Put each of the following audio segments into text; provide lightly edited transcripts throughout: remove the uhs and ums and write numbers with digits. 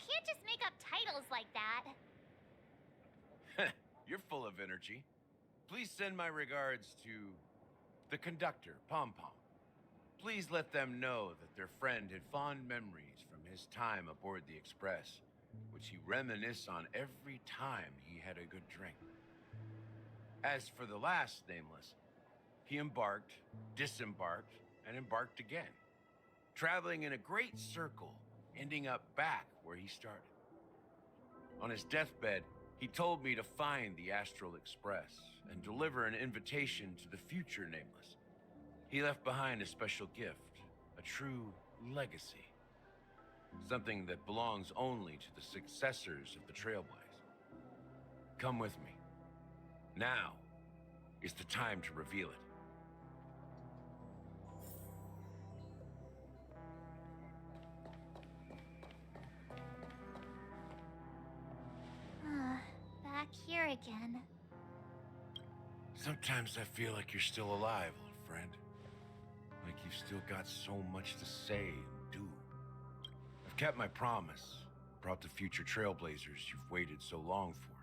can't just make up titles like that. You're full of energy. Please send my regards to the conductor, Pom Pom. Please let them know that their friend had fond memories from his time aboard the Express, which he reminisced on every time he had a good drink. As for the last nameless, he embarked, disembarked, and embarked again, traveling in a great circle, ending up back where he started. On his deathbed, he told me to find the Astral Express and deliver an invitation to the future nameless. He left behind a special gift, a true legacy. Something that belongs only to the successors of the Trailblaze. Come with me. Now is the time to reveal it. Back here again. Sometimes I feel like you're still alive, old friend. Like you've still got so much to say and do. I've kept my promise, brought the future Trailblazers you've waited so long for.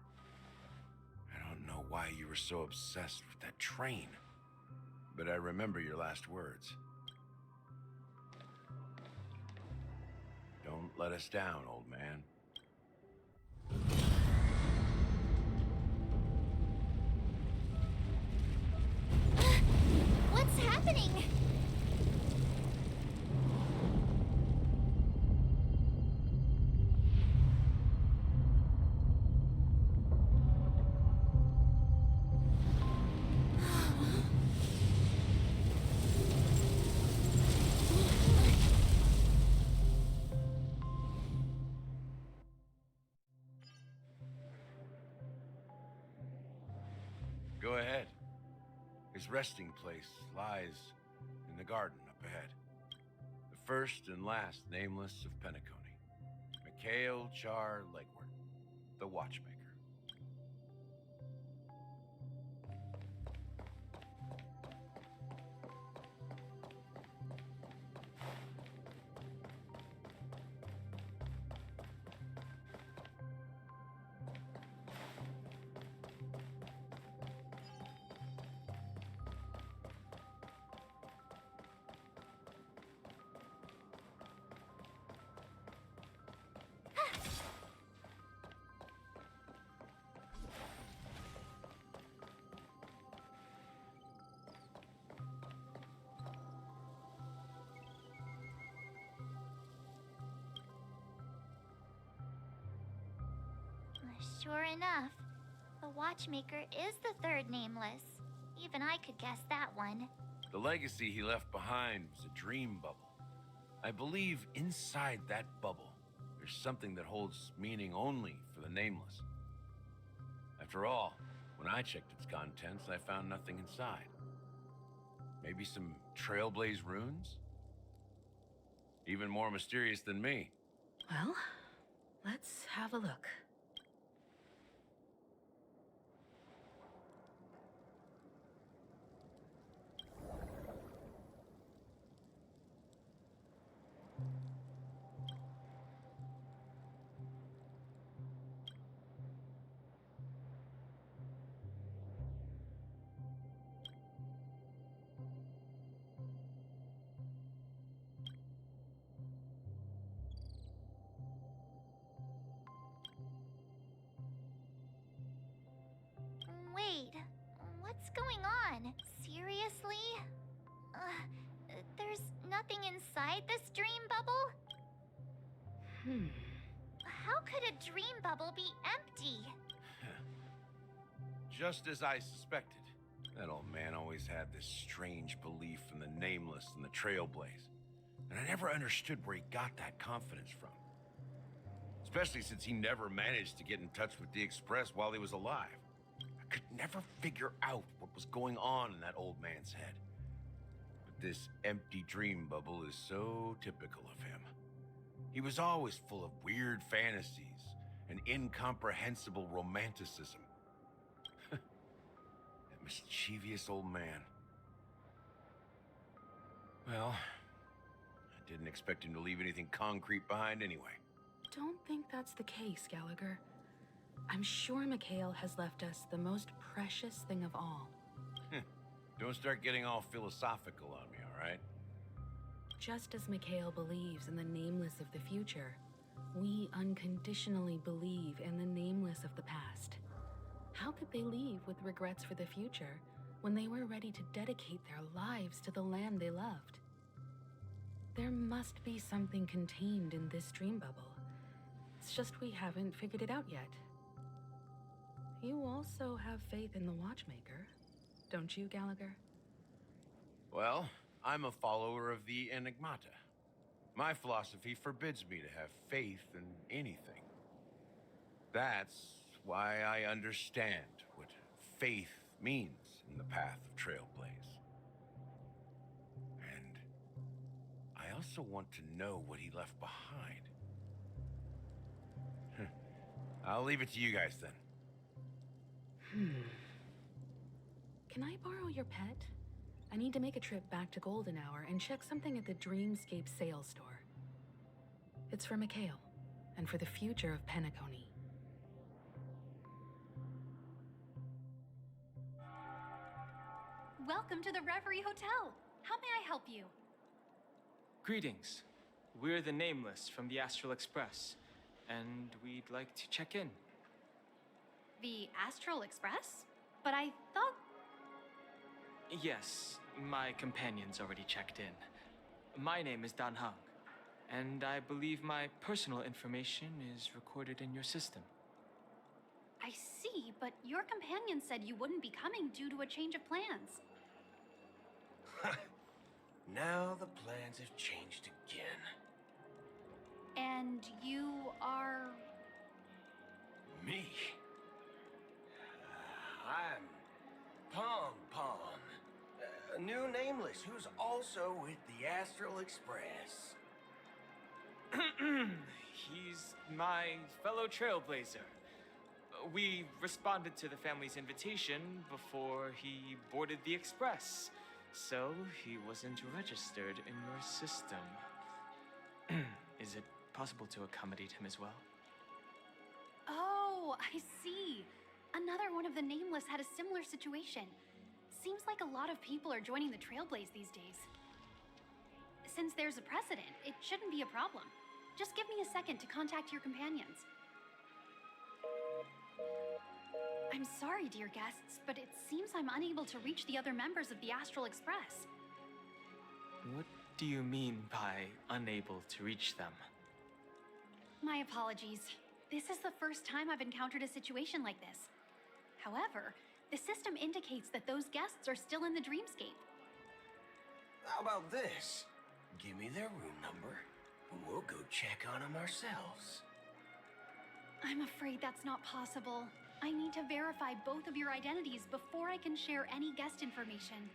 I don't know why you were so obsessed with that train, but I remember your last words. Don't let us down, old man. What's happening? Go ahead. His resting place lies in the garden up ahead. The first and last nameless of Penacony. Mikhail Char Legward, the Watchmaker. Sure enough, the Watchmaker is the third nameless. Even I could guess that one. The legacy he left behind was a dream bubble. I believe inside that bubble, there's something that holds meaning only for the nameless. After all, when I checked its contents, I found nothing inside. Maybe some Trailblaze runes? Even more mysterious than me. Well, let's have a look. Wait, what's going on? Seriously? There's nothing inside this dream bubble? How could a dream bubble be empty? Just as I suspected. That old man always had this strange belief in the nameless and the Trailblaze. And I never understood where he got that confidence from. Especially since he never managed to get in touch with the Express while he was alive. I could never figure out what was going on in that old man's head. But this empty dream bubble is so typical of him. He was always full of weird fantasies and incomprehensible romanticism. That mischievous old man. Well, I didn't expect him to leave anything concrete behind anyway. don't think that's the case, Gallagher. I'm sure Mikhail has left us the most precious thing of all. Don't start getting all philosophical on me, all right? Just as Mikhail believes in the nameless of the future, we unconditionally believe in the nameless of the past. How could they leave with regrets for the future when they were ready to dedicate their lives to the land they loved? There must be something contained in this dream bubble. It's just we haven't figured it out yet. You also have faith in the Watchmaker, don't you, Gallagher? Well, I'm a follower of the Enigmata. My philosophy forbids me to have faith in anything. That's why I understand what faith means in the path of Trailblaze. And I also want to know what he left behind. I'll leave it to you guys then. Can I borrow your pet? I need to make a trip back to Golden Hour and check something at the Dreamscape sales store. It's for Mikhail, and for the future of Penacony. Welcome to the Reverie Hotel. How may I help you? Greetings. We're the Nameless from the Astral Express, and we'd like to check in. The Astral Express? But I thought... Yes, my companion's already checked in. My name is Dan Hung, and I believe my personal information is recorded in your system. I see, but your companion said you wouldn't be coming due to a change of plans. Now the plans have changed again. And you are... Me? I'm Pom Pom, a new nameless who's also with the Astral Express. He's my fellow trailblazer. We responded to the family's invitation before he boarded the express, so he wasn't registered in your system. Is it possible to accommodate him as well? Oh, I see. Another one of the Nameless had a similar situation. Seems like a lot of people are joining the Trailblaze these days. Since there's a precedent, it shouldn't be a problem. Just give me a second to contact your companions. I'm sorry, dear guests, but it seems I'm unable to reach the other members of the Astral Express. What do you mean by unable to reach them? My apologies. This is the first time I've encountered a situation like this. However, the system indicates that those guests are still in the dreamscape. How about this? Give me their room number, and we'll go check on them ourselves. I'm afraid that's not possible. I need to verify both of your identities before I can share any guest information.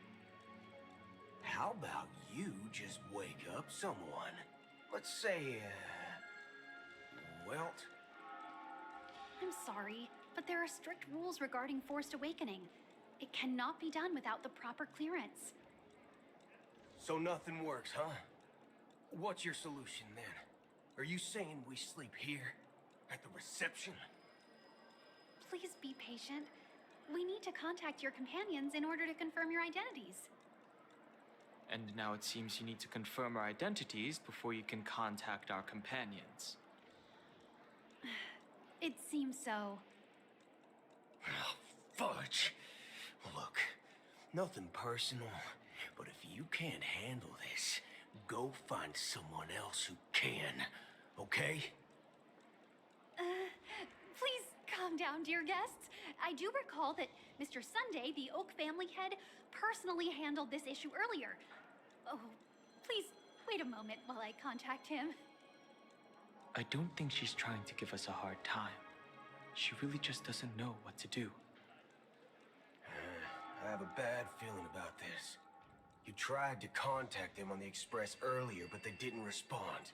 How about you just wake up someone? Let's say, Welt? I'm sorry, but there are strict rules regarding forced awakening. It cannot be done without the proper clearance. So nothing works, huh? What's your solution then? Are you saying we sleep here? At the reception? Please be patient. We need to contact your companions in order to confirm your identities. And now it seems you need to confirm our identities before you can contact our companions. It seems so. Oh, fudge. Look, nothing personal, but if you can't handle this, go find someone else who can, okay? Please calm down, dear guests. I do recall that Mr. Sunday, the Oak family head, personally handled this issue earlier. Oh, please wait a moment while I contact him. I don't think she's trying to give us a hard time. She really just doesn't know what to do. I have a bad feeling about this. You tried to contact them on the Express earlier, but they didn't respond.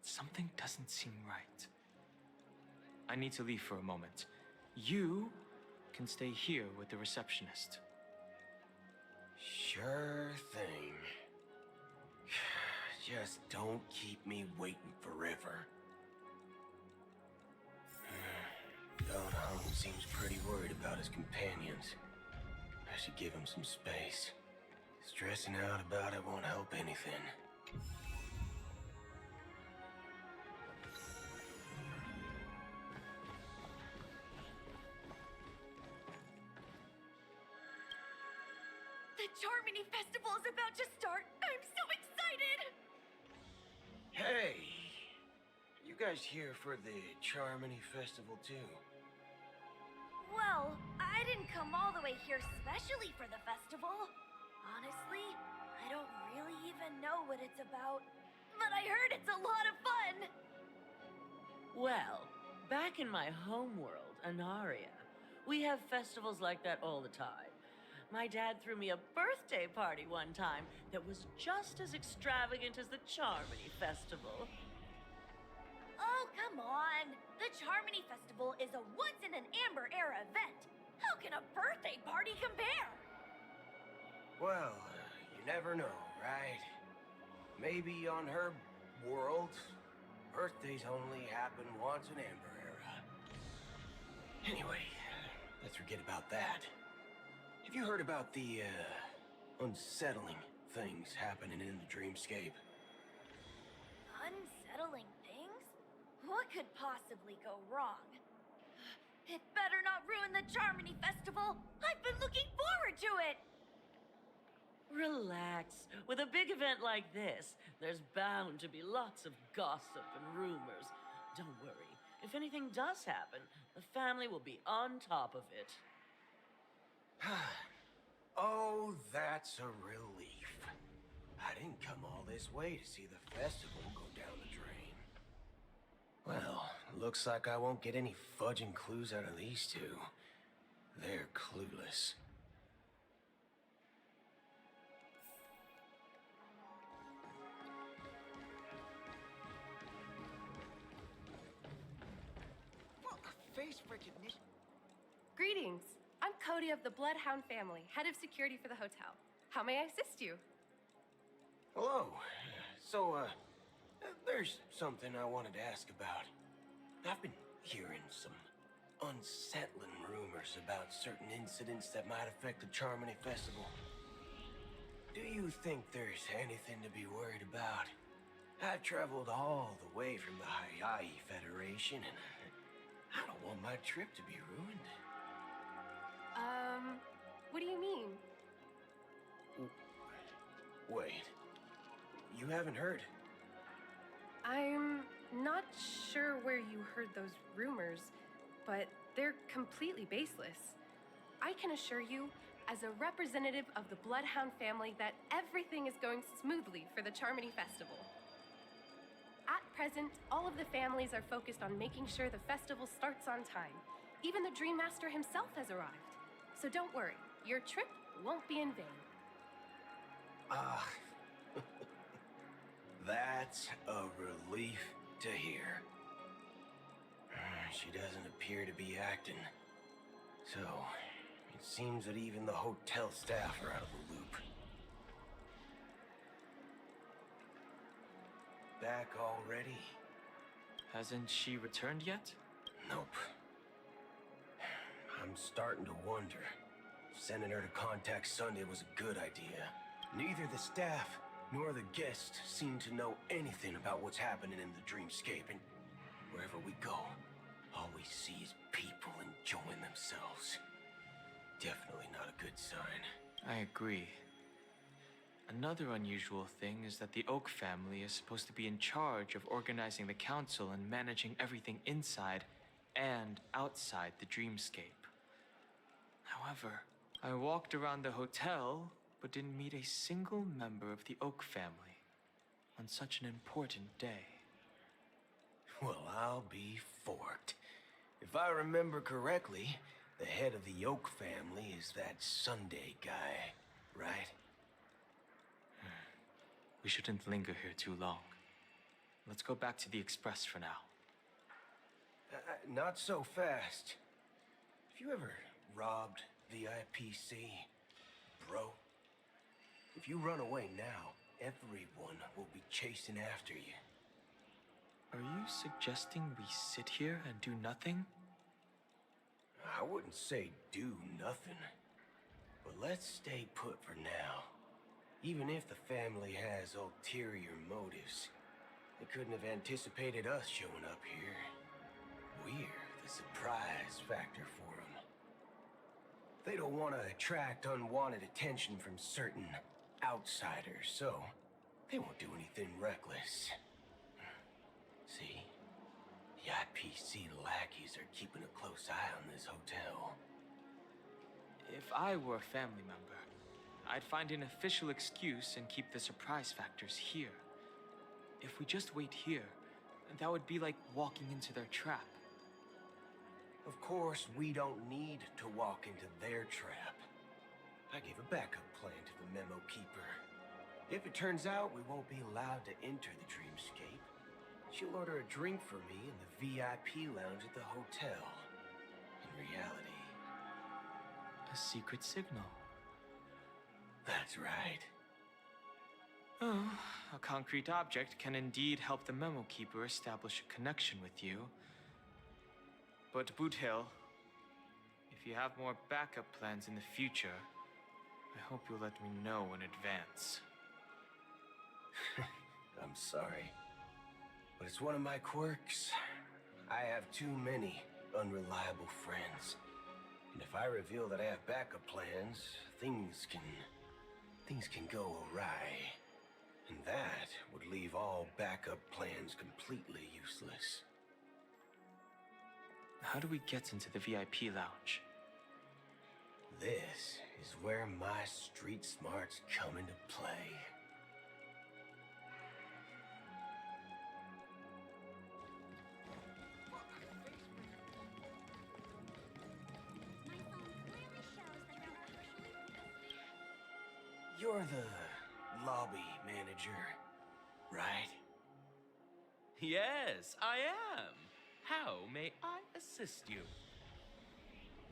Something doesn't seem right. I need to leave for a moment. You can stay here with the receptionist. Sure thing. Just don't keep me waiting forever. Don Hung seems pretty worried about his companions. I should give him some space. Stressing out about it won't help anything. The Charmony Festival is about to start! I'm so excited! Hey! You guys here for the Charmony Festival too? Well, I didn't come all the way here specially for the festival. Honestly, I don't really even know what it's about. But I heard it's a lot of fun! Well, back in my homeworld, Anaria, we have festivals like that all the time. My dad threw me a birthday party one time that was just as extravagant as the Charmony Festival. Oh, come on! The Charmony Festival is a once-in-an-Amber Era event! How can a birthday party compare? Well, you never know, right? Maybe on her world, birthdays only happen once in Amber Era. Anyway, let's forget about that. Have you heard about the, unsettling things happening in the dreamscape? Unsettling things? What could possibly go wrong? It better not ruin the Charmony Festival! I've been looking forward to it! Relax. With a big event like this, there's bound to be lots of gossip and rumors. Don't worry. If anything does happen, the family will be on top of it. Oh, that's a relief. I didn't come all this way to see the festival go down the drain. Well, looks like I won't get any fudging clues out of these two. They're clueless. Face recognition. Greetings. I'm Cody of the Bloodhound family, head of security for the hotel. How may I assist you? Hello. So, there's something I wanted to ask about. I've been hearing some unsettling rumors about certain incidents that might affect the Charmony Festival. Do you think there's anything to be worried about? I've traveled all the way from the Hayaii Federation, and I don't want my trip to be ruined. What do you mean? Wait. You haven't heard? I'm not sure where you heard those rumors, but they're completely baseless. I can assure you, as a representative of the Bloodhound family, that everything is going smoothly for the Charmony Festival. At present, all of the families are focused on making sure the festival starts on time. Even the Dream Master himself has arrived. So don't worry, your trip won't be in vain. That's a relief to hear. She doesn't appear to be acting. So, it seems that even the hotel staff are out of the loop. Back already? Hasn't she returned yet? Nope. I'm starting to wonder if sending her to contact Sunday was a good idea. Neither the staff nor the guests seem to know anything about what's happening in the dreamscape, and wherever we go, all we see is people enjoying themselves. Definitely not a good sign. I agree. Another unusual thing is that the Oak family is supposed to be in charge of organizing the council and managing everything inside and outside the dreamscape. However, I walked around the hotel, but didn't meet a single member of the Oak family on such an important day. Well, I'll be forked. If I remember correctly, the head of the Oak family is that Sunday guy, right? We shouldn't linger here too long. Let's go back to the Express for now. Not so fast. Have you ever robbed the IPC, bro? If you run away now, everyone will be chasing after you. Are you suggesting we sit here and do nothing? I wouldn't say do nothing, but let's stay put for now. Even if the family has ulterior motives, they couldn't have anticipated us showing up here. We're the surprise factor for them. They don't want to attract unwanted attention from certain outsiders, so they won't do anything reckless. See? The IPC lackeys are keeping a close eye on this hotel. If I were a family member, I'd find an official excuse and keep the surprise factors here. If we just wait here, that would be like walking into their trap. Of course, we don't need to walk into their trap. I gave a backup plan to the memo keeper. If it turns out we won't be allowed to enter the dreamscape, she'll order a drink for me in the VIP lounge at the hotel. In reality, A secret signal. that's right. Oh, a concrete object can indeed help the memo keeper establish a connection with you. But Boot Hill, if you have more backup plans in the future, I hope you'll let me know in advance. I'm sorry, but it's one of my quirks. I have too many unreliable friends. And if I reveal that I have backup plans, things can go awry. And that would leave all backup plans completely useless. How do we get into the VIP lounge? This is where my street smarts come into play. You're the lobby manager, right? Yes, I am. How may I assist you?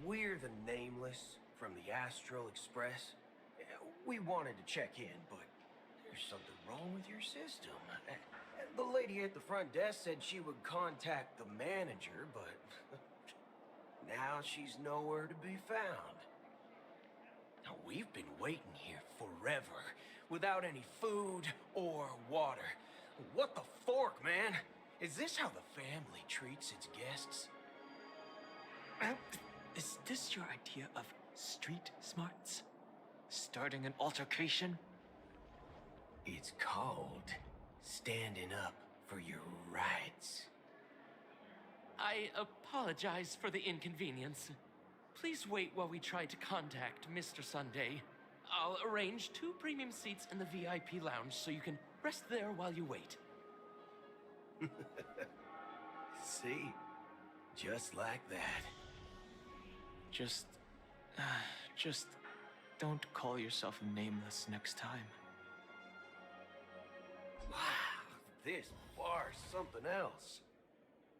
We're the Nameless from the Astral Express. We wanted to check in, but there's something wrong with your system. The lady at the front desk said she would contact the manager, but now she's nowhere to be found. Now, we've been waiting here forever, without any food or water. What the fork, man? Is this how the family treats its guests? Is this your idea of street smarts? Starting an altercation? It's called standing up for your rights. I apologize for the inconvenience. Please wait while we try to contact Mr. Sunday. I'll arrange 2 premium seats in the VIP lounge so you can rest there while you wait. See? Just like that. Just don't call yourself Nameless next time. Wow, this bar's something else.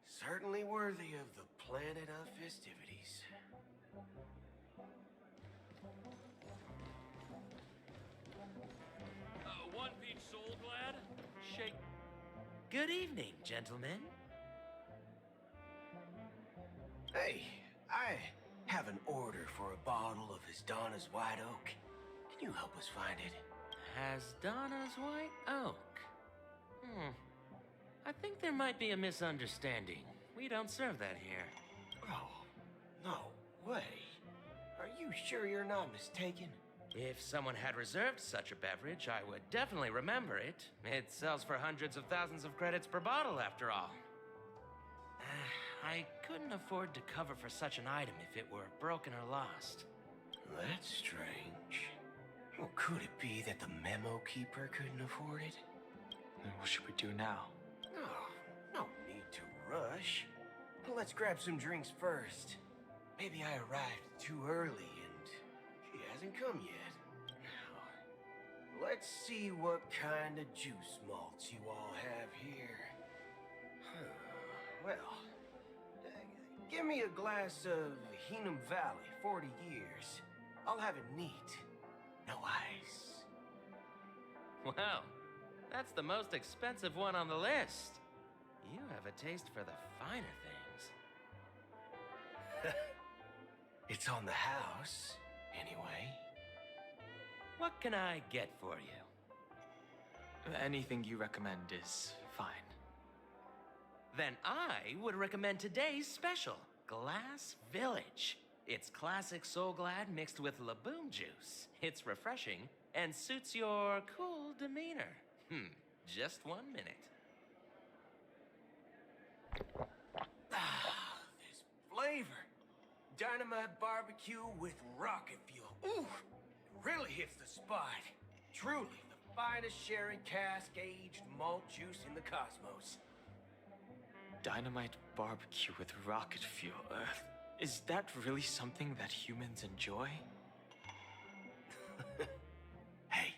Certainly worthy of the planet of festivities. One peach soul glad? Shake. Good evening, gentlemen. Hey, I have an order for a bottle of His Donna's White Oak. Can you help us find it? Has Donna's White Oak? I think there might be a misunderstanding. We don't serve that here. Oh, no way. Are you sure you're not mistaken? If someone had reserved such a beverage, I would definitely remember it. It sells for hundreds of thousands of credits per bottle, after all. I couldn't afford to cover for such an item if it were broken or lost. That's strange. Well, could it be that the memo keeper couldn't afford it? Then what should we do now? Oh, no need to rush. Let's grab some drinks first. Maybe I arrived too early and she hasn't come yet. Now, let's see what kind of juice malts you all have here. Well, give me a glass of Hingham Valley, 40 years. I'll have it neat. No ice. Well, That's the most expensive one on the list. You have a taste for the finer things. It's on the house, anyway. What can I get for you? Anything you recommend is fine. Then I would recommend today's special, Glass Village. It's classic Soul Glad mixed with Laboon juice. It's refreshing and suits your cool demeanor. Just 1 minute. Ah, this flavor. Dynamite barbecue with rocket fuel. Ooh, it really hits the spot. Truly the finest sherry cask-aged malt juice in the cosmos. Dynamite barbecue with rocket fuel. Is that really something that humans enjoy? Hey,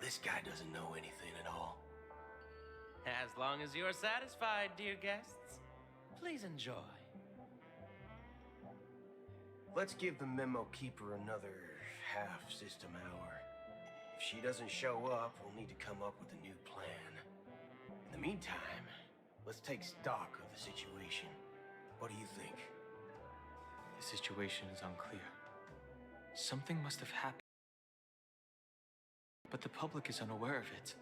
this guy doesn't know anything at all. As long as you're satisfied, dear guests, please enjoy. Let's give the memo keeper another half-system hour. If she doesn't show up, we'll need to come up with a new plan. In the meantime, let's take stock of the situation. What do you think? The situation is unclear. Something must have happened, but the public is unaware of it.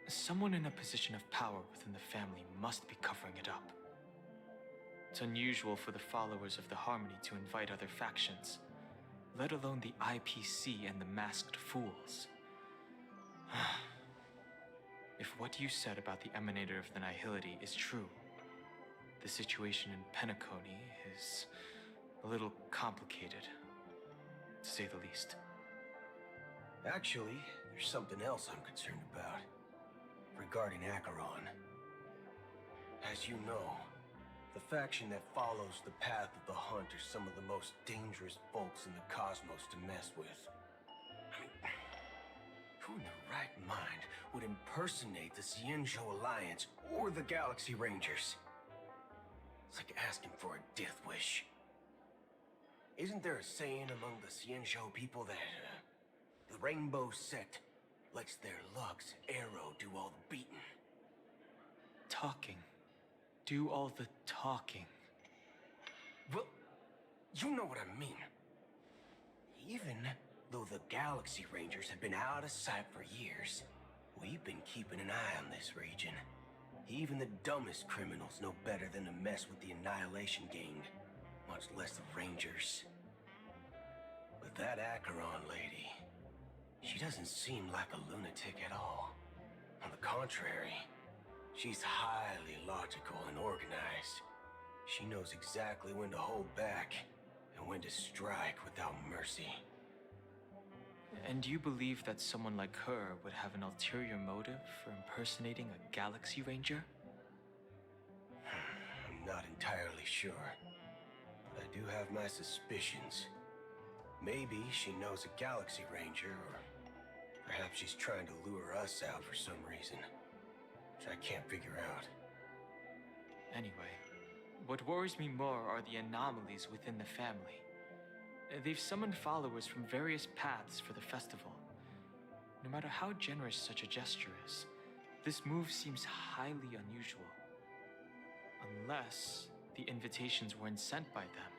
Someone in a position of power within the family must be covering it up. It's unusual for the followers of the Harmony to invite other factions, let alone the IPC and the Masked Fools. If what you said about the Emanator of the Nihility is true, the situation in Penacony is a little complicated, to say the least. Actually, there's something else I'm concerned about. Regarding Acheron. As you know, the faction that follows the path of the Hunt are some of the most dangerous folks in the cosmos to mess with. I mean, who in their right mind would impersonate the Cienjo Alliance or the Galaxy Rangers? It's like asking for a death wish. Isn't there a saying among the Cienjo people that the Rainbow Sect lets their lugs arrow do all the beating? Talking. Do all the talking. Well, you know what I mean. Even though the Galaxy Rangers have been out of sight for years, we've been keeping an eye on this region. Even the dumbest criminals know better than to mess with the Annihilation Gang, much less the Rangers. But that Acheron lady, she doesn't seem like a lunatic at all. On the contrary, she's highly logical and organized. She knows exactly when to hold back and when to strike without mercy. And you believe that someone like her would have an ulterior motive for impersonating a Galaxy Ranger? I'm not entirely sure, but I do have my suspicions. Maybe she knows a Galaxy Ranger, or perhaps she's trying to lure us out for some reason, which I can't figure out. Anyway, what worries me more are the anomalies within the family. They've summoned followers from various paths for the festival. No matter how generous such a gesture is, this move seems highly unusual. Unless the invitations weren't sent by them.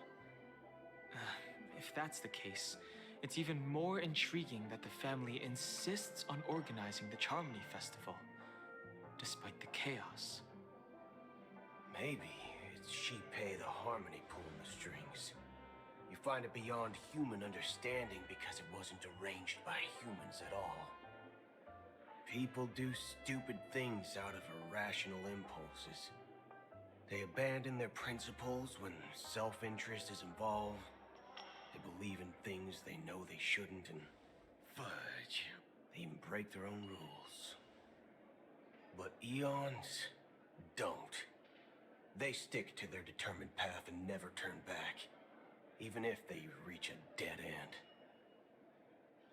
If that's the case, it's even more intriguing that the family insists on organizing the Charmony Festival, despite the chaos. Maybe it's Shipei the Harmony pulling the strings. You find it beyond human understanding because it wasn't arranged by humans at all. People do stupid things out of irrational impulses. They abandon their principles when self-interest is involved. They believe in things they know they shouldn't, and fudge, they even break their own rules. But Eons don't. They stick to their determined path and never turn back, even if they reach a dead end.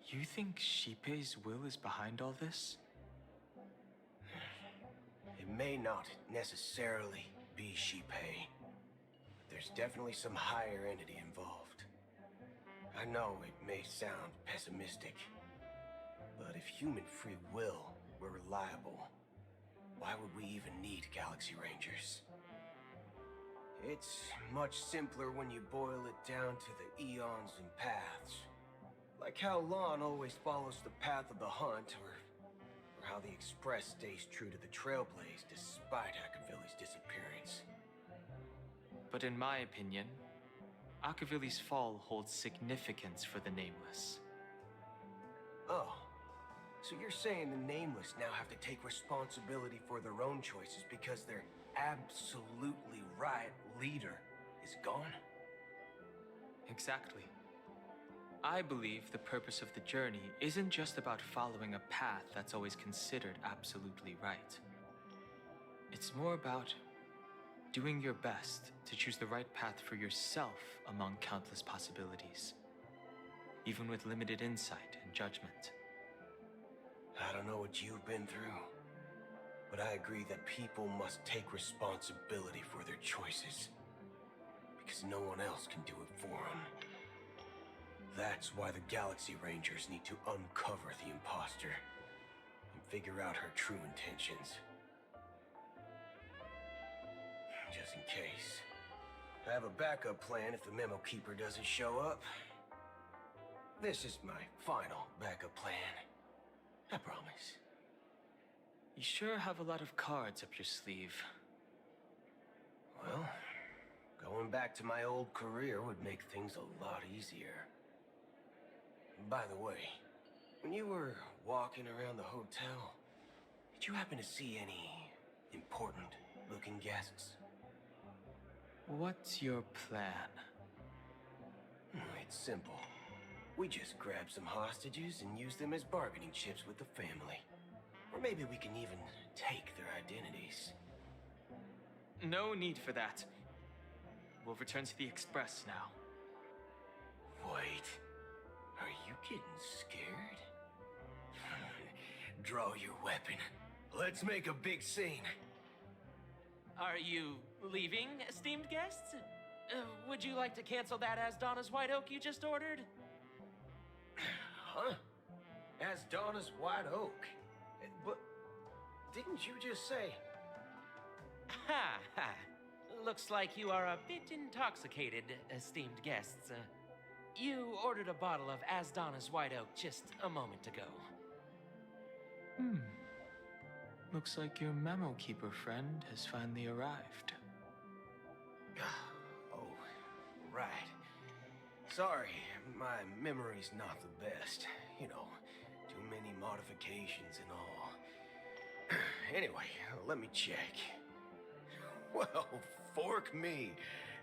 You think Shipei's will is behind all this? It may not necessarily be Shipei, but there's definitely some higher entity involved. I know it may sound pessimistic, but if human free will we're reliable. Why would we even need Galaxy Rangers? It's much simpler when you boil it down to the eons and paths. Like how Lon always follows the path of the hunt, or how the Express stays true to the Trailblaze despite Akavilli's disappearance. But in my opinion, Akavilli's fall holds significance for the Nameless. Oh, so you're saying the Nameless now have to take responsibility for their own choices because their absolutely right leader is gone? Exactly. I believe the purpose of the journey isn't just about following a path that's always considered absolutely right. It's more about doing your best to choose the right path for yourself among countless possibilities, even with limited insight and judgment. I don't know what you've been through, but I agree that people must take responsibility for their choices, because no one else can do it for them. That's why the Galaxy Rangers need to uncover the imposter and figure out her true intentions. Just in case. I have a backup plan if the Memo Keeper doesn't show up. This is my final backup plan. I promise. You sure have a lot of cards up your sleeve. Well, going back to my old career would make things a lot easier. By the way, when you were walking around the hotel, did you happen to see any important-looking guests? What's your plan? It's simple. We just grab some hostages and use them as bargaining chips with the family. Or maybe we can even take their identities. No need for that. We'll return to the Express now. Wait. Are you getting scared? Draw your weapon. Let's make a big scene. Are you leaving, esteemed guests? Would you like to cancel that Asdana's White Oak you just ordered? Huh? Asdana's White Oak? But didn't you just say... Ha ha. Looks like you are a bit intoxicated, esteemed guests. You ordered a bottle of Asdana's White Oak just a moment ago. Looks like your Memo Keeper friend has finally arrived. Oh, right. Sorry, my memory's not the best. You know, too many modifications and all. Anyway, let me check. Well, fork me.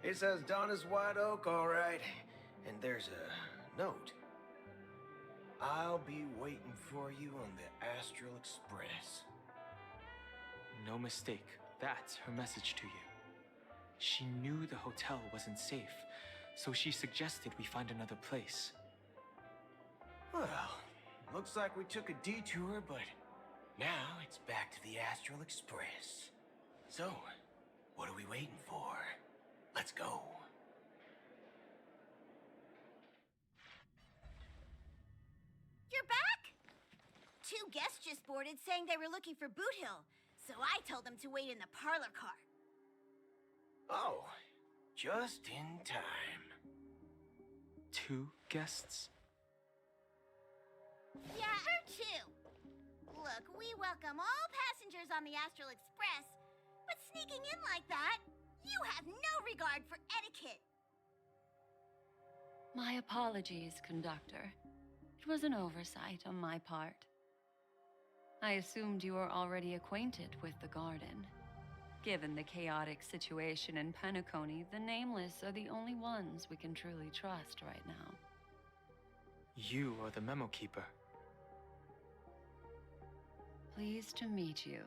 It says Donna's White Oak, all right. And there's a note. I'll be waiting for you on the Astral Express. No mistake. That's her message to you. She knew the hotel wasn't safe, so she suggested we find another place. Well, looks like we took a detour, but now it's back to the Astral Express. So, what are we waiting for? Let's go. You're back? Two guests just boarded saying they were looking for Boot Hill, so I told them to wait in the parlor car. Oh, just in time. 2 guests? Yeah, or 2. Look, we welcome all passengers on the Astral Express, but sneaking in like that, you have no regard for etiquette. My apologies, conductor. It was an oversight on my part. I assumed you were already acquainted with the garden. Given the chaotic situation in Penacony, the Nameless are the only ones we can truly trust right now. You are the Memo Keeper. Pleased to meet you,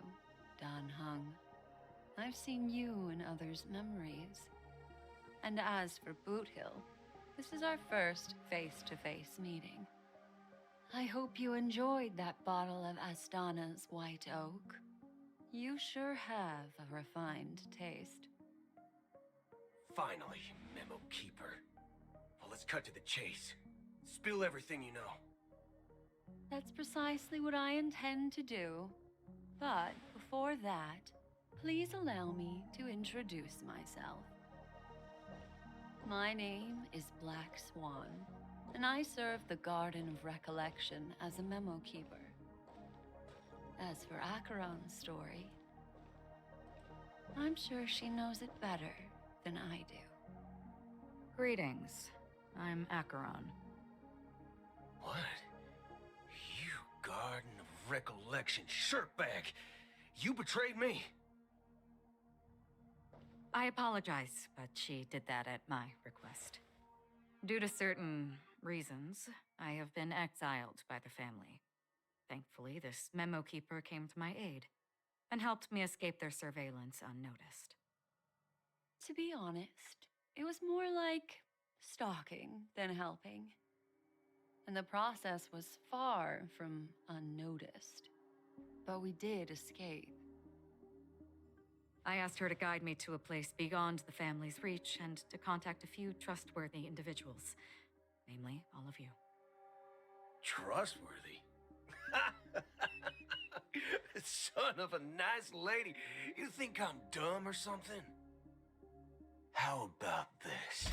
Dan Hung. I've seen you in others' memories. And as for Boot Hill, this is our first face-to-face meeting. I hope you enjoyed that bottle of Astana's White Oak. You sure have a refined taste. Finally, Memo Keeper. Well, let's cut to the chase. Spill everything you know. That's precisely what I intend to do. But before that, please allow me to introduce myself. My name is Black Swan, and I serve the Garden of Recollection as a memo keeper. As for Acheron's story, I'm sure she knows it better than I do. Greetings. I'm Acheron. What? You Garden of Recollection shirtbag! You betrayed me! I apologize, but she did that at my request. Due to certain reasons, I have been exiled by the family. Thankfully, this memo keeper came to my aid and helped me escape their surveillance unnoticed. To be honest, it was more like stalking than helping. And the process was far from unnoticed. But we did escape. I asked her to guide me to a place beyond the family's reach and to contact a few trustworthy individuals, namely all of you. Trustworthy? Son of a nice lady. You think I'm dumb or something? How about this?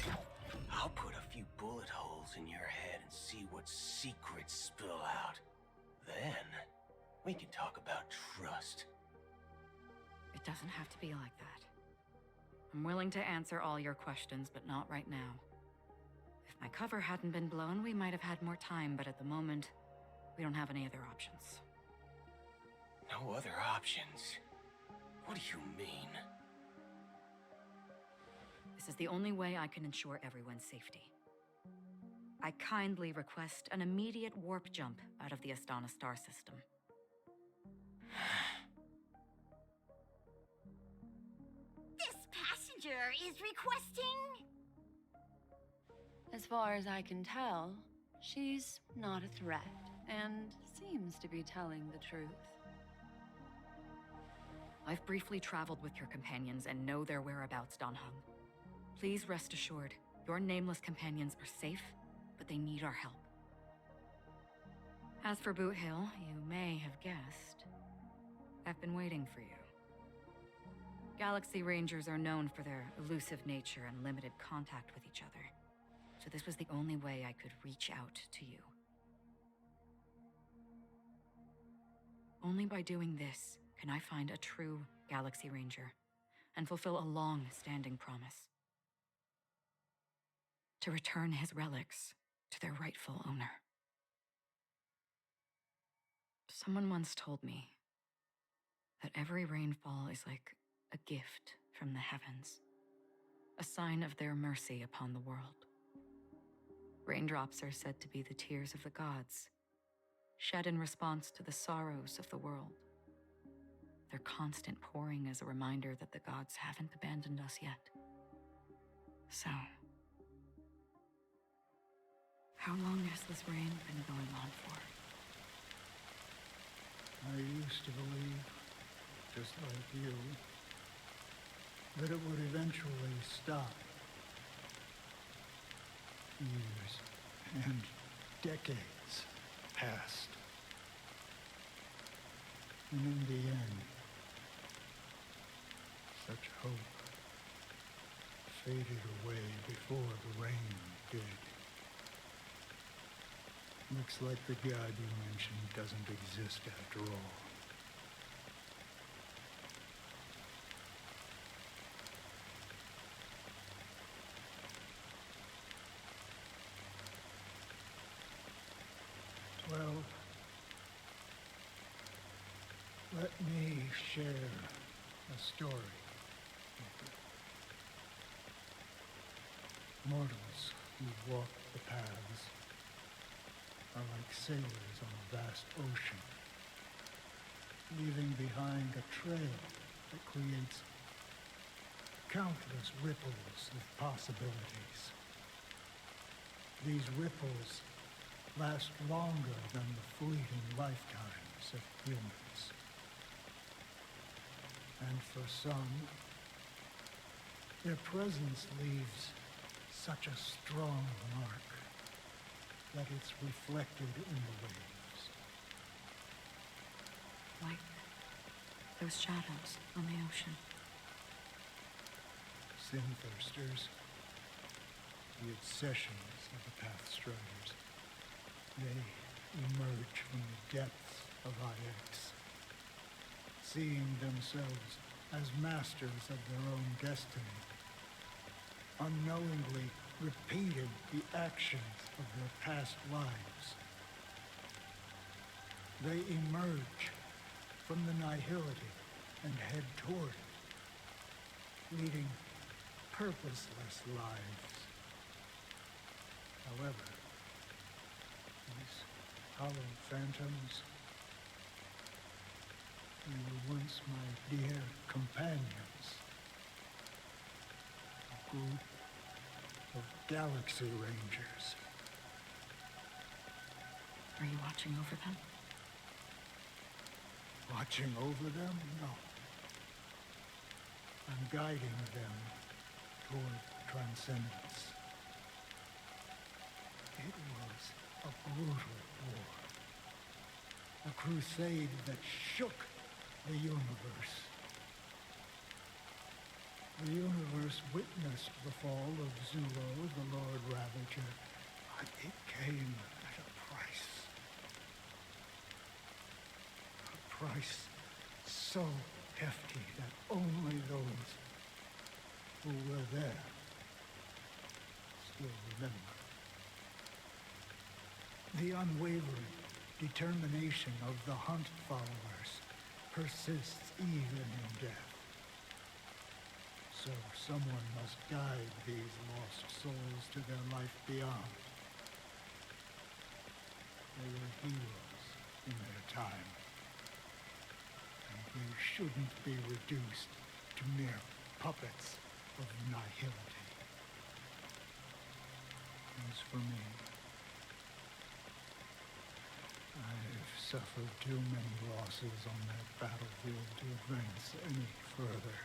I'll put a few bullet holes in your head and see what secrets spill out. Then, we can talk about trust. It doesn't have to be like that. I'm willing to answer all your questions, but not right now. If my cover hadn't been blown, we might have had more time, but at the moment, we don't have any other options. No other options? What do you mean? This is the only way I can ensure everyone's safety. I kindly request an immediate warp jump out of the Astana star system. This passenger is requesting... As far as I can tell, she's not a threat and seems to be telling the truth. I've briefly traveled with your companions and know their whereabouts, Dan Heng. Please rest assured, your nameless companions are safe, but they need our help. As for Boot Hill, you may have guessed, I've been waiting for you. Galaxy Rangers are known for their elusive nature and limited contact with each other, so this was the only way I could reach out to you. Only by doing this can I find a true Galaxy Ranger and fulfill a long-standing promise. To return his relics to their rightful owner. Someone once told me that every rainfall is like a gift from the heavens, a sign of their mercy upon the world. Raindrops are said to be the tears of the gods, shed in response to the sorrows of the world. Their constant pouring is a reminder that the gods haven't abandoned us yet. So, how long has this rain been going on for? I used to believe, just like you, that it would eventually stop. Years and decades passed. And in the end, such hope faded away before the rain did. Looks like the god you mentioned doesn't exist after all. Well, let me share a story with you. Mortals who walk the paths are like sailors on a vast ocean, leaving behind a trail that creates countless ripples of possibilities. These ripples last longer than the fleeting lifetimes of humans. And for some, their presence leaves such a strong mark that it's reflected in the waves. like those shadows on the ocean. Sinthirsters, the obsessions of the Pathstriders. They emerge from the depths of IX, seeing themselves as masters of their own destiny, unknowingly repeating the actions of their past lives. They emerge from the nihility and head toward it, leading purposeless lives. However, these hollow phantoms, they were once my dear companions. A group of Galaxy Rangers. Are you watching over them? Watching over them? No. I'm guiding them toward transcendence. It was a brutal war. A crusade that shook the universe. The universe witnessed the fall of Zulo, the Lord Ravager, but it came at a price. A price so hefty that only those who were there still remember. The unwavering determination of the Hunt followers persists even in death. So someone must guide these lost souls to their life beyond. They were heroes in their time. And they shouldn't be reduced to mere puppets of nihility. As for me, I've suffered too many losses on that battlefield to advance any further.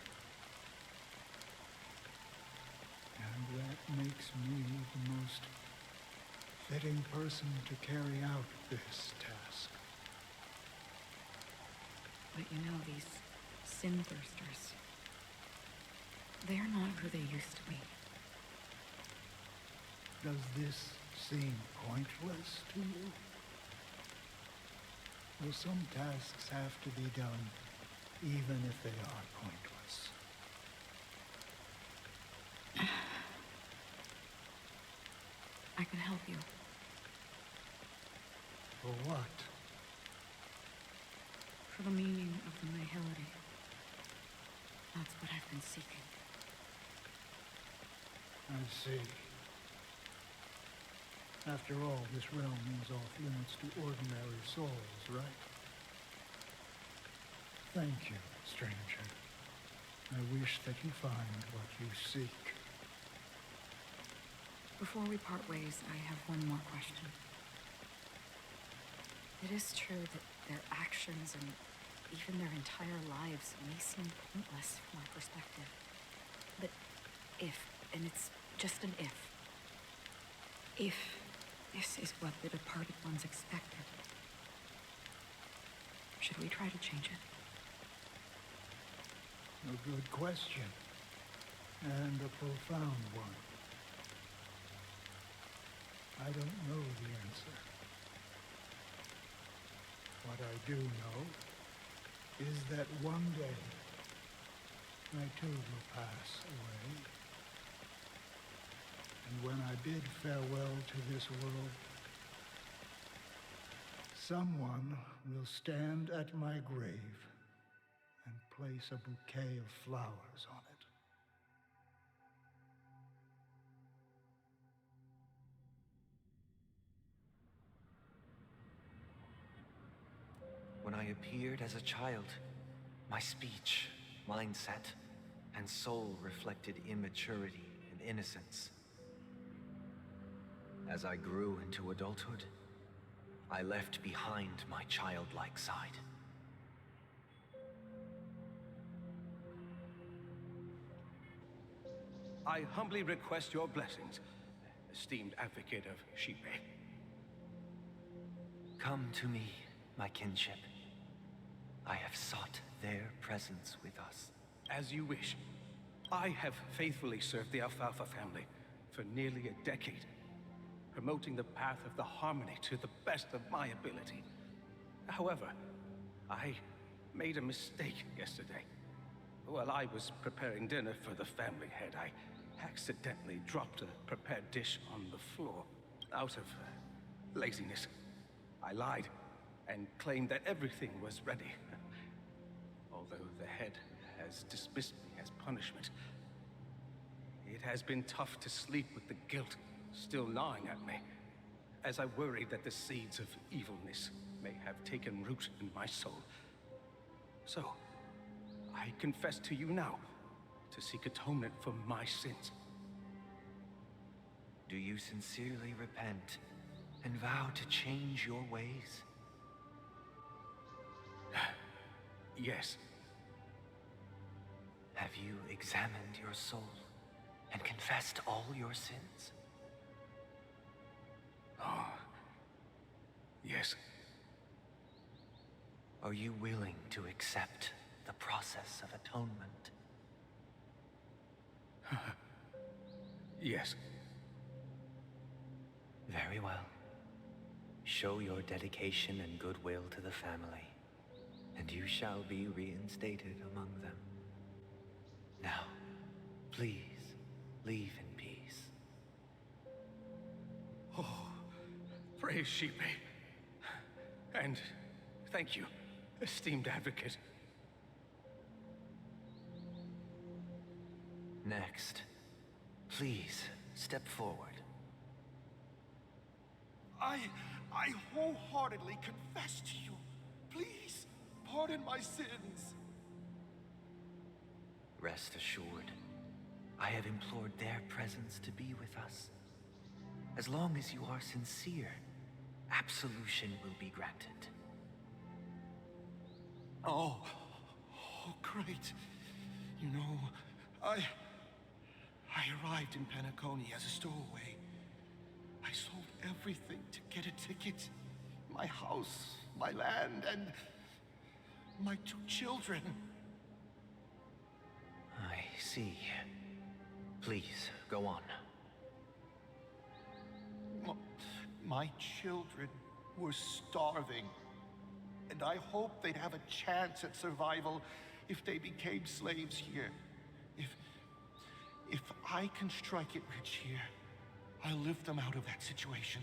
And that makes me the most fitting person to carry out this task. But you know, these Sinthirsters, they're not who they used to be. Does this seem pointless to you? Well, some tasks have to be done, even if they are pointless. I can help you. For what? For the meaning of the nihility. That's what I've been seeking. I see. After all, this realm is off limits to ordinary souls, right? Thank you, stranger. I wish that you find what you seek. Before we part ways, I have one more question. It is true that their actions and even their entire lives may seem pointless from our perspective. But if, and it's just an if this is what the departed ones expected, should we try to change it? A good question, and a profound one. I don't know the answer. What I do know is that one day, I too will pass away. And when I bid farewell to this world, someone will stand at my grave and place a bouquet of flowers on it. When I appeared as a child, my speech, mindset, and soul reflected immaturity and innocence. As I grew into adulthood, I left behind my childlike side. I humbly request your blessings, esteemed advocate of Shipe. Come to me, my kinship. I have sought their presence with us. As you wish. I have faithfully served the Alfalfa family for nearly a decade, promoting the path of the harmony to the best of my ability. However, I made a mistake yesterday. While I was preparing dinner for the family head, I accidentally dropped a prepared dish on the floor out of laziness. I lied and claimed that everything was ready. Although the head has dismissed me as punishment, it has been tough to sleep with the guilt still gnawing at me, as I worry that the seeds of evilness may have taken root in my soul. So, I confess to you now, to seek atonement for my sins. Do you sincerely repent and vow to change your ways? Yes. Have you examined your soul and confessed all your sins? Oh, yes. Are you willing to accept the process of atonement? Yes. Very well. Show your dedication and goodwill to the family, and you shall be reinstated among them. Now, please, leave in peace. Oh, praise Sheepy. And thank you, esteemed advocate. Next, please step forward. I wholeheartedly confess to you. Please, pardon my sins. Rest assured, I have implored their presence to be with us. As long as you are sincere, absolution will be granted. Oh, great. You know, I arrived in Penacony as a stowaway. I sold everything to get a ticket. My house, my land, and my 2 children. I see. Please, go on. My children were starving, and I hoped they'd have a chance at survival if they became slaves here. If I can strike it rich here, I'll lift them out of that situation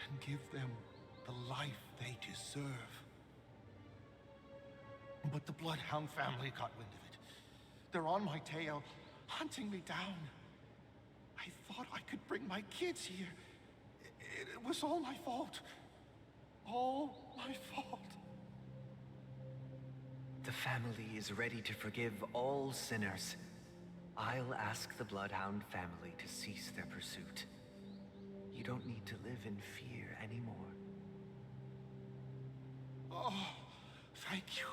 and give them the life they deserve. But the Bloodhound family got wind of it. They're on my tail, hunting me down. I thought I could bring my kids here. It was all my fault. All my fault. The family is ready to forgive all sinners. I'll ask the Bloodhound family to cease their pursuit. You don't need to live in fear anymore. Oh, thank you.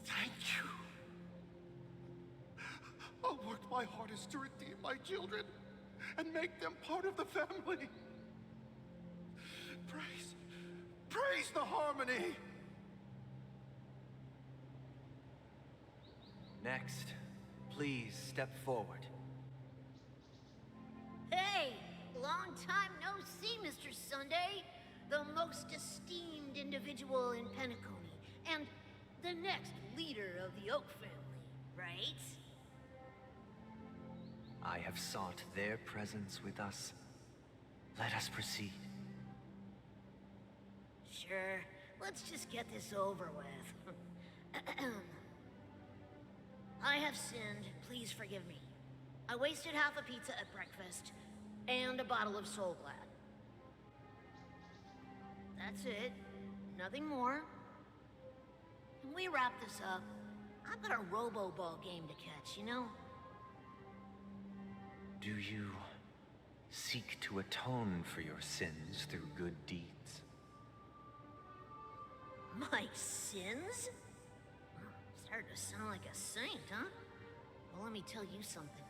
Thank you. I'll work my hardest to redeem my children and make them part of the family. Praise the harmony! Next, please step forward. Hey! Long time no see, Mr. Sunday. The most esteemed individual in Penacony, and the next leader of the Oak family, right? I have sought their presence with us. Let us proceed. Sure. Let's just get this over with. I have sinned. Please forgive me. I wasted half a pizza at breakfast, and a bottle of Soul Glad. That's it. Nothing more. When we wrap this up, I've got a robo-ball game to catch, you know? Do you seek to atone for your sins through good deeds? My sins? Starting to sound like a saint, huh? Well, let me tell you something.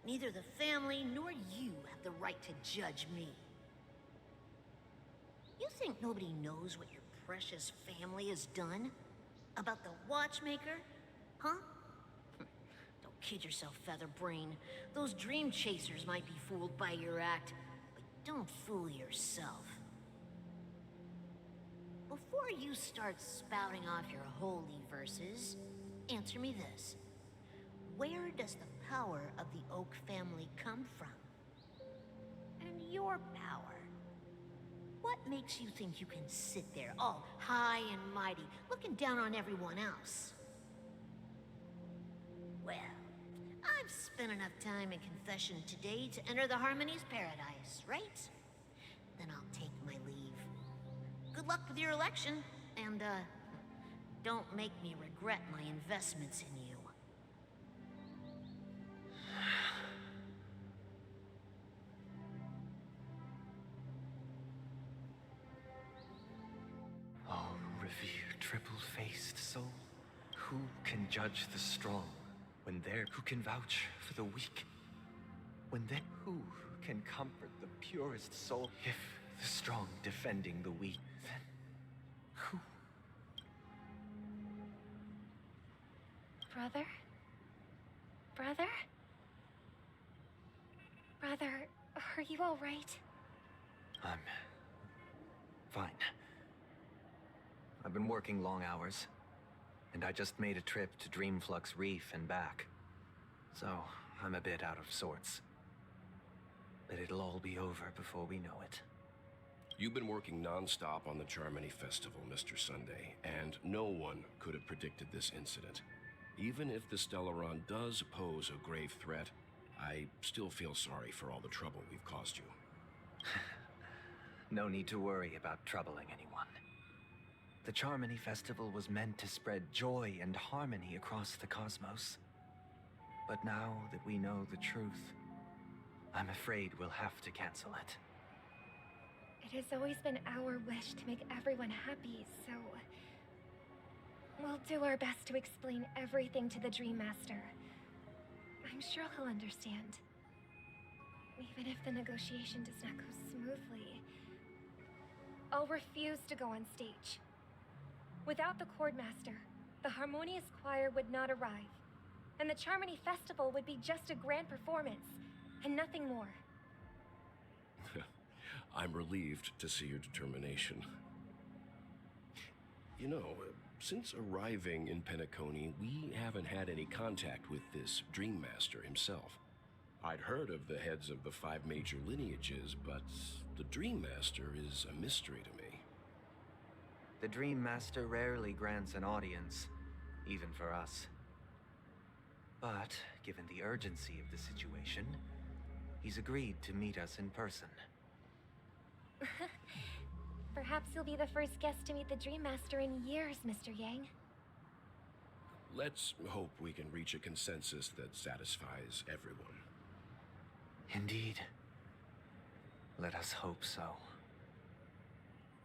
Neither the family nor you have the right to judge me. You think nobody knows what your precious family has done? About the watchmaker? Huh? Don't kid yourself, Featherbrain. Those dream chasers might be fooled by your act, but don't fool yourself. Before you start spouting off your holy verses, answer me this. Where does the power of the Oak family come from? And your power? What makes you think you can sit there, all high and mighty, looking down on everyone else? Well, I've spent enough time in confession today to enter the Harmony's paradise, right? Then I'll take my leave. Good luck with your election, and, don't make me regret my investments in you. Oh, revered triple-faced soul, who can judge the strong when there who can vouch for the weak? When then who can comfort the purest soul if the strong defending the weak? Then who? Brother? Brother? Brother, are you all right? I'm fine. I've been working long hours, and I just made a trip to Dreamflux Reef and back. So, I'm a bit out of sorts. But it'll all be over before we know it. You've been working non-stop on the Charmony Festival, Mr. Sunday, and no one could have predicted this incident. Even if the Stellaron does pose a grave threat, I still feel sorry for all the trouble we've caused you. No need to worry about troubling anyone. The Charmony Festival was meant to spread joy and harmony across the cosmos. But now that we know the truth, I'm afraid we'll have to cancel it. It has always been our wish to make everyone happy, so... we'll do our best to explain everything to the Dream Master. I'm sure he'll understand. Even if the negotiation does not go smoothly, I'll refuse to go on stage. Without the Chord Master, the Harmonious Choir would not arrive, and the Charmony Festival would be just a grand performance, and nothing more. I'm relieved to see your determination. You know, since arriving in Penacony, we haven't had any contact with this Dream Master himself. I'd heard of the heads of the 5 major lineages, but the Dream Master is a mystery to me. The Dream Master rarely grants an audience, even for us. But, given the urgency of the situation, he's agreed to meet us in person. Perhaps you'll be the first guest to meet the Dream Master in years, Mr. Yang. Let's hope we can reach a consensus that satisfies everyone. Indeed. Let us hope so.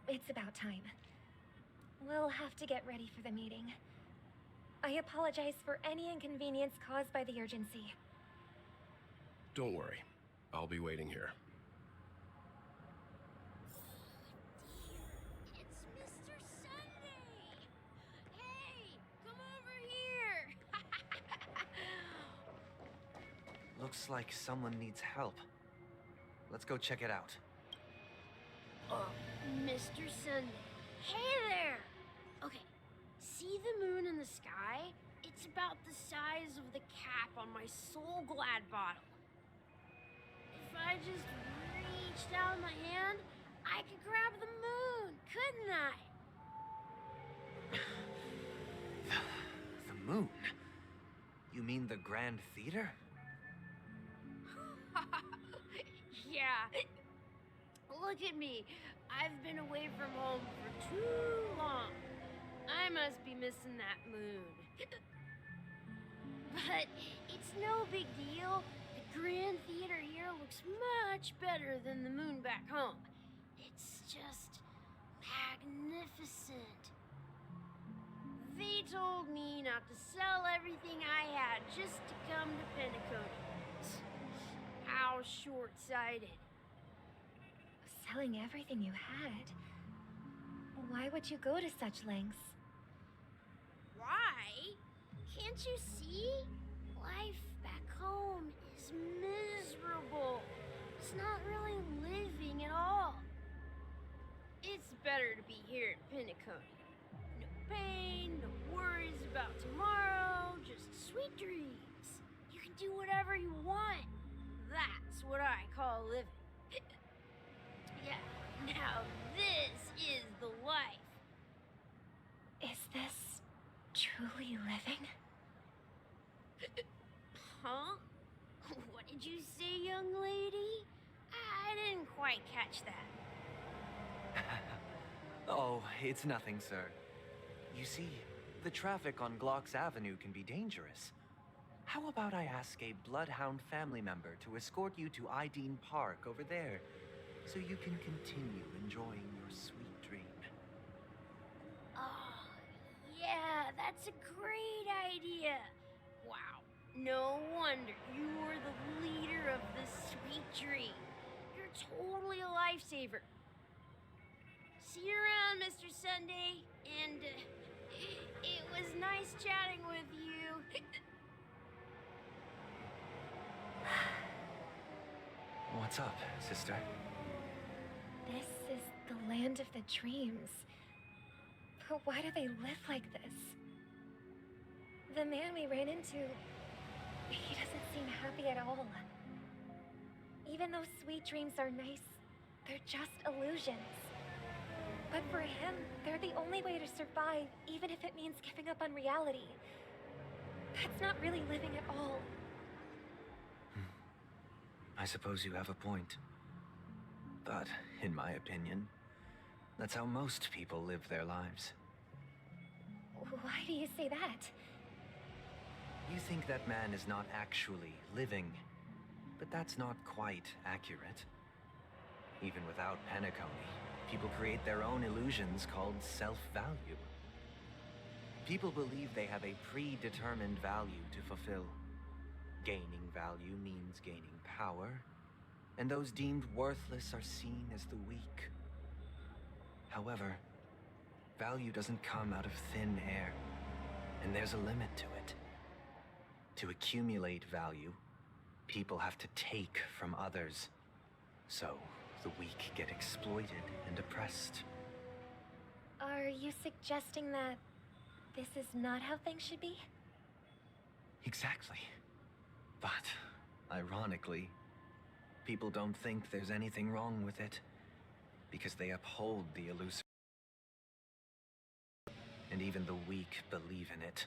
It's about time. We'll have to get ready for the meeting. I apologize for any inconvenience caused by the urgency. Don't worry. I'll be waiting here. It's Mr. Sunday! Hey, come over here! Looks like someone needs help. Let's go check it out. Mr. Sunday. Hey there! Okay, see the moon in the sky? It's about the size of the cap on my Soul Glad bottle. If I just reached out my hand, I could grab the moon, couldn't I? The moon? You mean the Grand Theater? Yeah. Look at me. I've been away from home for too long. I must be missing that moon. But it's no big deal. The Grand Theater here looks much better than the moon back home. It's just magnificent. They told me not to sell everything I had just to come to Penacony. How short-sighted. Selling everything you had? Why would you go to such lengths? right? Can't you see? Life back home is miserable. It's not really living at all. It's better to be here at Pinnacle. No pain, no worries about tomorrow, just sweet dreams. You can do whatever you want. That's what I call living. Yeah, now this is the life. Is this truly living? Huh? What did you say, young lady? I didn't quite catch that. Oh, it's nothing, sir. You see, the traffic on Glock's Avenue can be dangerous. How about I ask a Bloodhound family member to escort you to Ideen Park over there, so you can continue enjoying your sweet dream? Oh, yeah, that's a great idea. Wow, no wonder you were the leader of the sweet dream. You're totally a lifesaver. See you around, Mr. Sunday, and it was nice chatting with you. What's up, sister? This is the land of the dreams. But why do they live like this? The man we ran into, he doesn't seem happy at all. Even though sweet dreams are nice, they're just illusions. But for him, they're the only way to survive, even if it means giving up on reality. That's not really living at all. I suppose you have a point. But, in my opinion, that's how most people live their lives. Why do you say that? You think that man is not actually living, but that's not quite accurate. Even without Penacony, people create their own illusions called self-value. People believe they have a predetermined value to fulfill. Gaining value means gaining power, and those deemed worthless are seen as the weak. However, value doesn't come out of thin air, and there's a limit to it. To accumulate value, people have to take from others. So, the weak get exploited and oppressed. Are you suggesting that this is not how things should be? Exactly. But, ironically, people don't think there's anything wrong with it, because they uphold the illusory. And even the weak believe in it.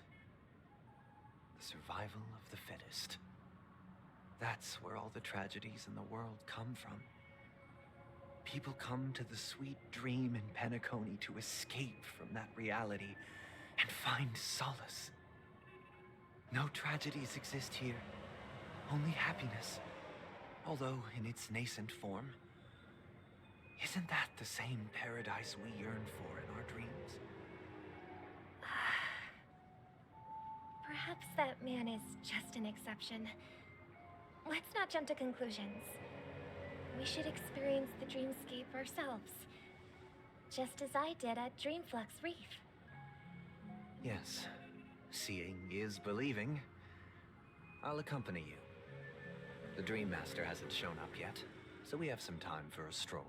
The survival of the fittest. That's where all the tragedies in the world come from. People come to the sweet dream in Penacony to escape from that reality and find solace. No tragedies exist here, only happiness. Although in its nascent form. Isn't that the same paradise we yearn for in our dreams? Perhaps that man is just an exception. Let's not jump to conclusions. We should experience the dreamscape ourselves. Just as I did at Dreamflux Reef. Yes. Seeing is believing. I'll accompany you. The Dream Master hasn't shown up yet, so we have some time for a stroll.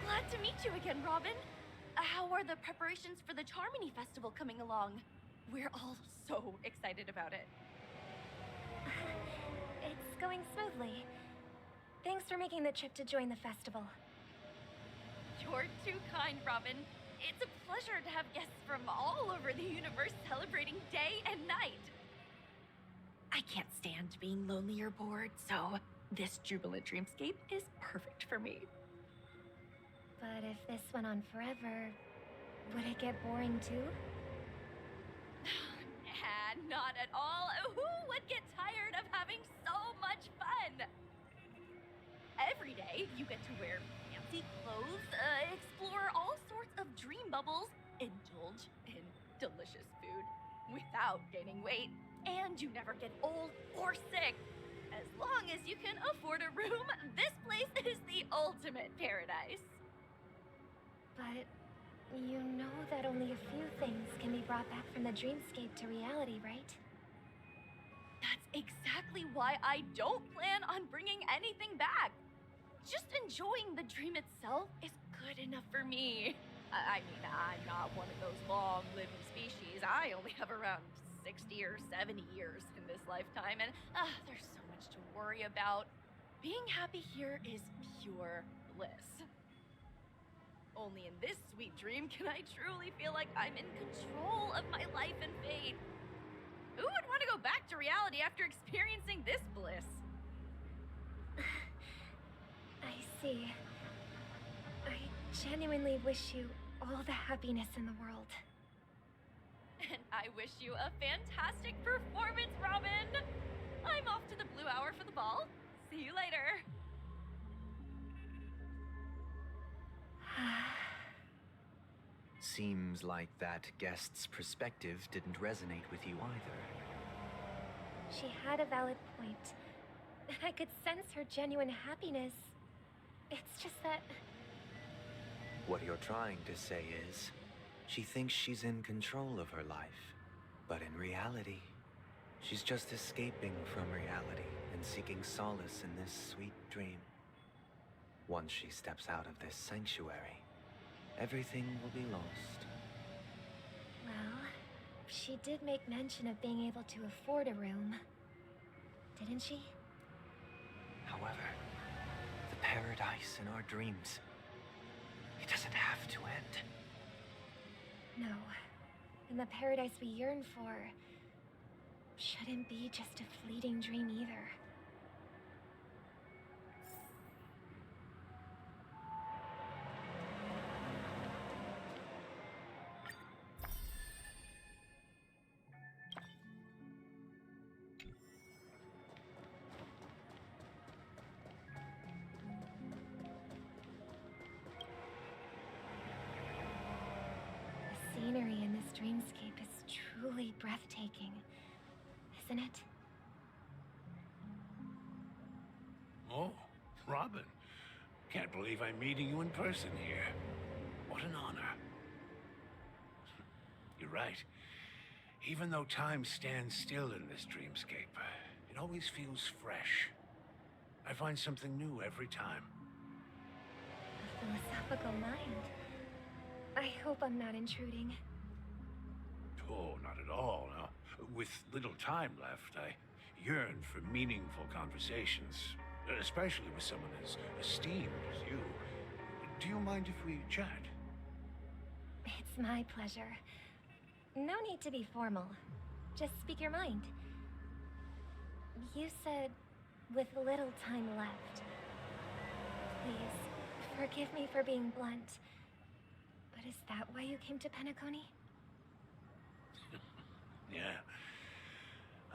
Glad to meet you again, Robin. How are the preparations for the Charmony Festival coming along? We're all so excited about it. It's going smoothly. Thanks for making the trip to join the festival. You're too kind, Robin. It's a pleasure to have guests from all over the universe celebrating day and night. I can't stand being lonely or bored, so this jubilant dreamscape is perfect for me. But if this went on forever, would it get boring too? Nah, not at all. Who would get tired of having so much fun? Every day, you get to wear fancy clothes, explore all sorts of dream bubbles, indulge in delicious food without gaining weight, and you never get old or sick. As long as you can afford a room, this place is the ultimate paradise. But you know that only a few things can be brought back from the dreamscape to reality, right? That's exactly why I don't plan on bringing anything back. Just enjoying the dream itself is good enough for me. I mean, I'm not one of those long-living species. I only have around 60 or 70 years in this lifetime, and there's so much to worry about. Being happy here is pure bliss. Only in this sweet dream can I truly feel like I'm in control of my life and fate. Who would want to go back to reality after experiencing this bliss? I see. I genuinely wish you all the happiness in the world. And I wish you a fantastic performance, Robin! I'm off to the Blue Hour for the ball. See you later. Seems like that guest's perspective didn't resonate with you either. She had a valid point. And I could sense her genuine happiness. It's just that... What you're trying to say is, she thinks she's in control of her life. But in reality, she's just escaping from reality and seeking solace in this sweet dream. Once she steps out of this sanctuary, everything will be lost. Well, she did make mention of being able to afford a room. Didn't she? However, the paradise in our dreams, it doesn't have to end. No. And the paradise we yearn for shouldn't be just a fleeting dream either. The scenery in this dreamscape is truly breathtaking, isn't it? Oh, Robin. Can't believe I'm meeting you in person here. What an honor. You're right. Even though time stands still in this dreamscape, it always feels fresh. I find something new every time. A philosophical mind. I hope I'm not intruding. Oh, not at all. Now, with little time left, I yearn for meaningful conversations, especially with someone as esteemed as you. Do you mind if we chat? It's my pleasure. No need to be formal. Just speak your mind. You said, with little time left. Please, forgive me for being blunt. But is that why you came to Penacony? Yeah.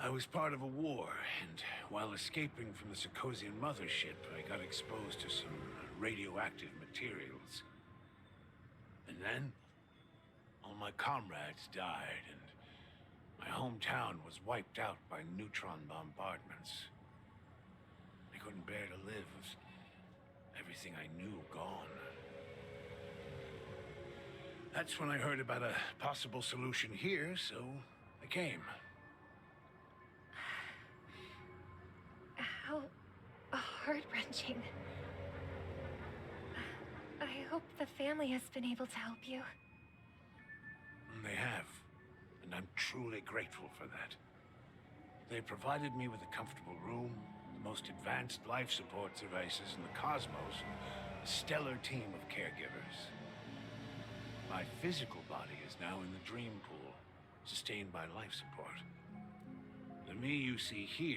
I was part of a war, and while escaping from the Sarkosian mothership, I got exposed to some radioactive materials. And then, all my comrades died, and my hometown was wiped out by neutron bombardments. I couldn't bear to live with everything I knew gone. That's when I heard about a possible solution here, so I came. How heart-wrenching. I hope the family has been able to help you. They have, and I'm truly grateful for that. They provided me with a comfortable room, most advanced life support devices in the cosmos, a stellar team of caregivers. My physical body is now in the dream pool, sustained by life support. The me you see here